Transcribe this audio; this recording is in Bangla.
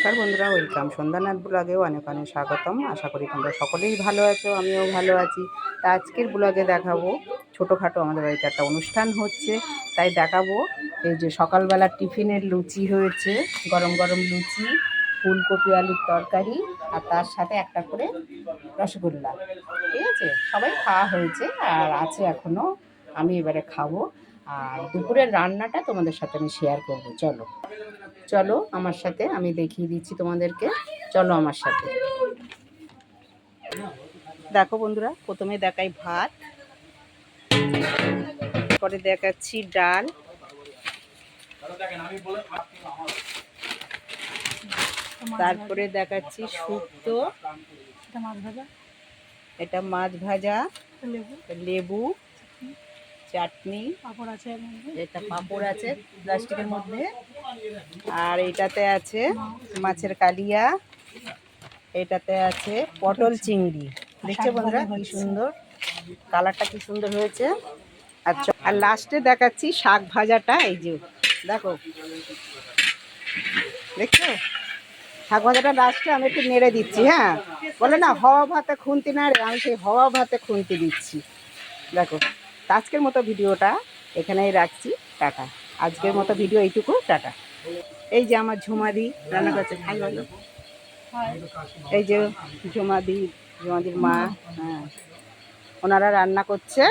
নমস্কার বন্ধুরা, ওয়েলকাম সন্ধ্যানাথ ব্লগেও অনেক অনেক স্বাগতম। আশা করি তোমরা সকলেই ভালো আছো, আমিও ভালো আছি। তা আজকের ব্লগে দেখাবো ছোটোখাটো আমাদের বাড়িতে একটা অনুষ্ঠান হচ্ছে, তাই দেখাবো এই যে সকালবেলা টিফিনের লুচি হয়েছে, গরম গরম লুচি, ফুলকপি আলুর তরকারি, আর তার সাথে একটা করে রসগোল্লা। ঠিক আছে, সবাই খাওয়া হয়েছে আর আছে এখনও, আমি এবারে খাবো। আর দুপুরের রান্নাটা তোমাদের সাথে আমি শেয়ার করবো। চলো চলো আমার সাথে, আমি দেখিয়ে দিচ্ছি তোমাদেরকে। চলো আমার সাথে। দেখো বন্ধুরা, প্রথমে দেখাই ভাত, পরে দেখাচ্ছি ডাল, তারপরে দেখাচ্ছি শুক্তো, এটা মাছ ভাজা, লেবু, চাটনি, এটা পাঁপড় আছে প্লাস্টিকের মধ্যে, আর এটাতে আছে মাছের কালিয়া, এটাতে আছে পটল চিংড়ি। দেখছো বন্ধুরা কি সুন্দর কালারটা, কি সুন্দর হয়েছে। আচ্ছা, আর লাস্টে দেখাচ্ছি শাক ভাজাটা। এই যে দেখো, দেখছো শাক ভাজাটা লাস্টে আমি একটু নেড়ে দিচ্ছি। হ্যাঁ, বলে না হওয়া ভাতে খুন্তি নাড়ে, আমি সেই হওয়া ভাতে খুন্তি দিচ্ছি। দেখো, আজকের মতো ভিডিওটা এখানেই রাখছি। টাটা। আজকের মতো ভিডিও এইটুকু, টাটা। এই যে আমার ঝুমাদি রান্না করছে, খাই বলো। এই যে ঝুমাদির মা, হ্যাঁ, ওনারা রান্না করছে।